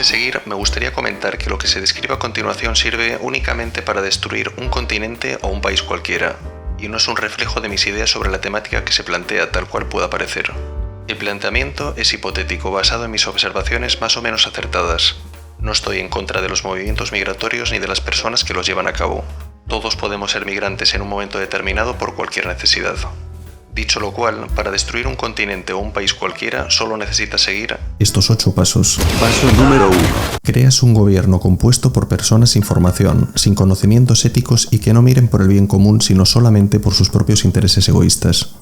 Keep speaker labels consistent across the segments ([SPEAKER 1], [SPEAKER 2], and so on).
[SPEAKER 1] seguir, me gustaría comentar que lo que se describe a continuación sirve únicamente para destruir un continente o un país cualquiera, y no es un reflejo de mis ideas sobre la temática que se plantea tal cual pueda parecer. El planteamiento es hipotético, basado en mis observaciones más o menos acertadas. No estoy en contra de los movimientos migratorios ni de las personas que los llevan a cabo. Todos podemos ser migrantes en un momento determinado por cualquier necesidad. Dicho lo cual, para destruir un continente o un país cualquiera, solo necesitas seguir
[SPEAKER 2] estos 8 pasos.
[SPEAKER 3] Paso número 1.
[SPEAKER 2] Creas un gobierno compuesto por personas sin formación, sin conocimientos éticos y que no miren por el bien común, sino solamente por sus propios intereses egoístas.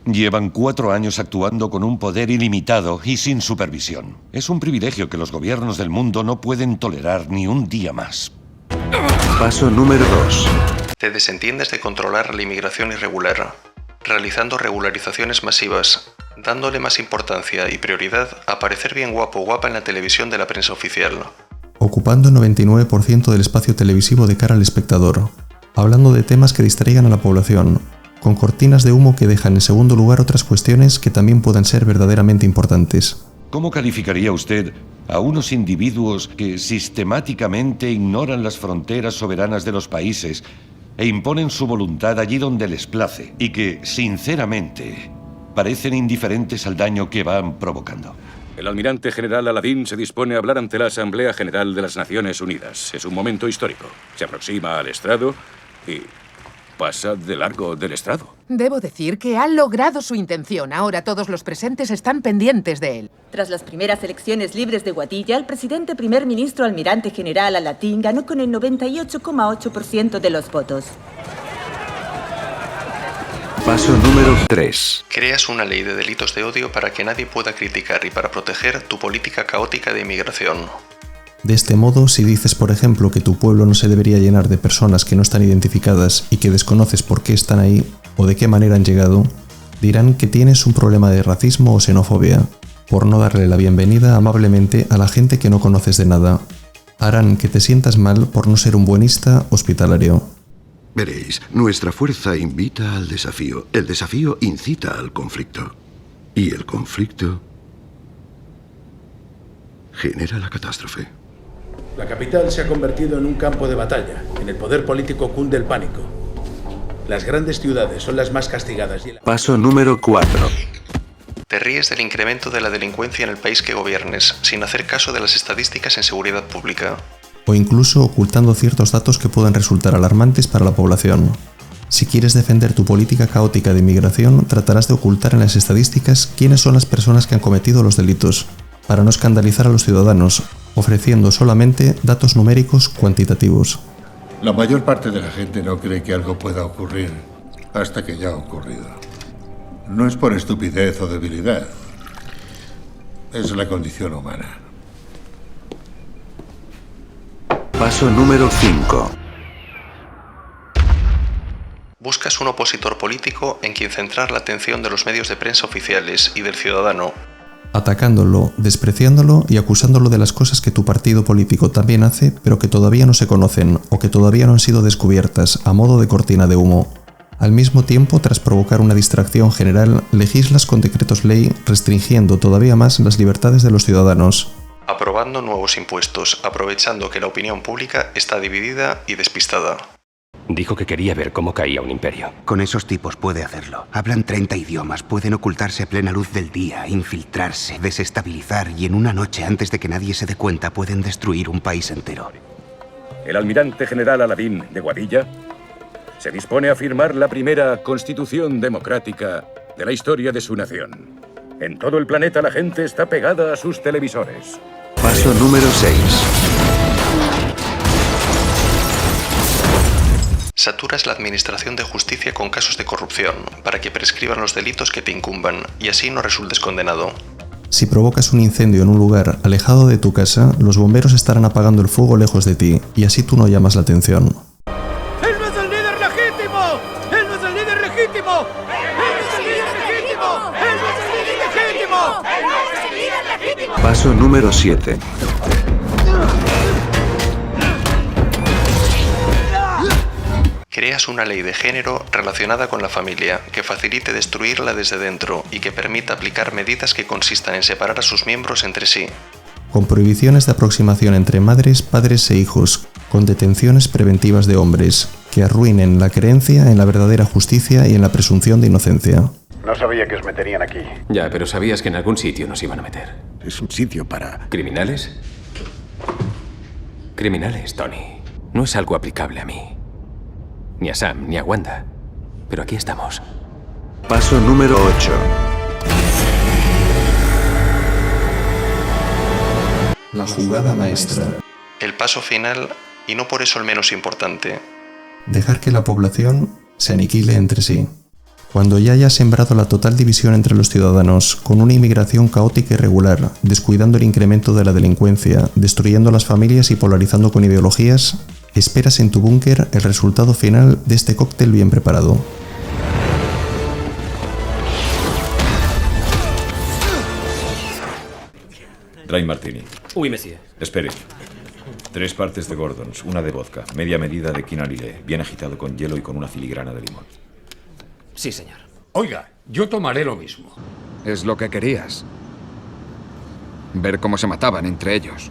[SPEAKER 3] Llevan 4 años actuando con un poder ilimitado y sin supervisión. Es un privilegio que los gobiernos del mundo no pueden tolerar ni un día más.
[SPEAKER 4] Paso número 2.
[SPEAKER 1] Te desentiendes de controlar la inmigración irregular, realizando regularizaciones masivas, dándole más importancia y prioridad a parecer bien guapo o guapa en la televisión de la prensa oficial.
[SPEAKER 2] Ocupando el 99% del espacio televisivo de cara al espectador, hablando de temas que distraigan a la población, con cortinas de humo que dejan en segundo lugar otras cuestiones que también puedan ser verdaderamente importantes.
[SPEAKER 3] ¿Cómo calificaría usted a unos individuos que sistemáticamente ignoran las fronteras soberanas de los países e imponen su voluntad allí donde les place y que, sinceramente, parecen indiferentes al daño que van provocando?
[SPEAKER 5] El almirante general Aladín se dispone a hablar ante la Asamblea General de las Naciones Unidas. Es un momento histórico. Se aproxima al estrado y pasa de largo del estrado.
[SPEAKER 6] Debo decir que ha logrado su intención. Ahora todos los presentes están pendientes de él.
[SPEAKER 7] Tras las primeras elecciones libres de Guatilla, el presidente primer ministro almirante general Aladín ganó con el 98,8% de los votos.
[SPEAKER 4] Paso número 3.
[SPEAKER 1] Creas una ley de delitos de odio para que nadie pueda criticar y para proteger tu política caótica de inmigración.
[SPEAKER 2] De este modo, si dices, por ejemplo, que tu pueblo no se debería llenar de personas que no están identificadas y que desconoces por qué están ahí o de qué manera han llegado, dirán que tienes un problema de racismo o xenofobia, por no darle la bienvenida amablemente a la gente que no conoces de nada. Harán que te sientas mal por no ser un buenista hospitalario.
[SPEAKER 8] Veréis, nuestra fuerza invita al desafío. El desafío incita al conflicto. Y el conflicto genera la catástrofe.
[SPEAKER 9] La capital se ha convertido en un campo de batalla. En el poder político cunde el pánico. Las grandes ciudades son las más castigadas.
[SPEAKER 4] Paso número 4.
[SPEAKER 1] Te ríes del incremento de la delincuencia en el país que gobiernes, sin hacer caso de las estadísticas en seguridad pública.
[SPEAKER 2] O incluso ocultando ciertos datos que puedan resultar alarmantes para la población. Si quieres defender tu política caótica de inmigración, tratarás de ocultar en las estadísticas quiénes son las personas que han cometido los delitos, para no escandalizar a los ciudadanos, ofreciendo solamente datos numéricos cuantitativos.
[SPEAKER 10] La mayor parte de la gente no cree que algo pueda ocurrir hasta que ya ha ocurrido. No es por estupidez o debilidad. Es la condición humana.
[SPEAKER 4] Paso número 5.
[SPEAKER 1] Buscas un opositor político en quien centrar la atención de los medios de prensa oficiales y del ciudadano,
[SPEAKER 2] atacándolo, despreciándolo y acusándolo de las cosas que tu partido político también hace, pero que todavía no se conocen o que todavía no han sido descubiertas a modo de cortina de humo. Al mismo tiempo, tras provocar una distracción general, legislas con decretos ley restringiendo todavía más las libertades de los ciudadanos,
[SPEAKER 1] aprobando nuevos impuestos, aprovechando que la opinión pública está dividida y despistada.
[SPEAKER 11] Dijo que quería ver cómo caía un imperio.
[SPEAKER 12] Con esos tipos puede hacerlo. Hablan 30 idiomas, pueden ocultarse a plena luz del día, infiltrarse, desestabilizar y en una noche, antes de que nadie se dé cuenta, pueden destruir un país entero.
[SPEAKER 5] El almirante general Aladín de Guadilla se dispone a firmar la primera constitución democrática de la historia de su nación. En todo el planeta la gente está pegada a sus televisores.
[SPEAKER 4] Paso número 6.
[SPEAKER 1] Saturas la administración de justicia con casos de corrupción, para que prescriban los delitos que te incumban, y así no resultes condenado.
[SPEAKER 2] Si provocas un incendio en un lugar alejado de tu casa, los bomberos estarán apagando el fuego lejos de ti, y así tú no llamas la atención.
[SPEAKER 13] ¡Él no es el líder legítimo! ¡Él no es el líder legítimo! ¡Él no es el líder legítimo! ¡Él no es el líder legítimo! ¡Él no es el líder legítimo!
[SPEAKER 4] Paso número 7.
[SPEAKER 1] Creas una ley de género relacionada con la familia, que facilite destruirla desde dentro y que permita aplicar medidas que consistan en separar a sus miembros entre sí.
[SPEAKER 2] con prohibiciones de aproximación entre madres, padres e hijos, con detenciones preventivas de hombres, que arruinen la creencia en la verdadera justicia y en la presunción de inocencia.
[SPEAKER 14] No sabía que os meterían aquí.
[SPEAKER 11] Ya, pero sabías que en algún sitio nos iban a meter.
[SPEAKER 14] Es un sitio para...
[SPEAKER 11] ¿Criminales? Criminales, Tony. No es algo aplicable a mí. Ni a Sam, ni a Wanda. Pero aquí estamos.
[SPEAKER 4] Paso número 8.
[SPEAKER 2] La jugada maestra.
[SPEAKER 1] El paso final, y no por eso el menos importante.
[SPEAKER 2] Dejar que la población se aniquile entre sí. Cuando ya haya sembrado la total división entre los ciudadanos, con una inmigración caótica y irregular, descuidando el incremento de la delincuencia, destruyendo las familias y polarizando con ideologías, esperas en tu búnker el resultado final de este cóctel bien preparado.
[SPEAKER 15] Dry Martini.
[SPEAKER 16] Oui, monsieur.
[SPEAKER 15] Espere. 3 partes de Gordons, una de vodka, media medida de quinarile, bien agitado con hielo y con una filigrana de limón.
[SPEAKER 16] Sí, señor.
[SPEAKER 17] Oiga, yo tomaré lo mismo.
[SPEAKER 18] Es lo que querías. Ver cómo se mataban entre ellos.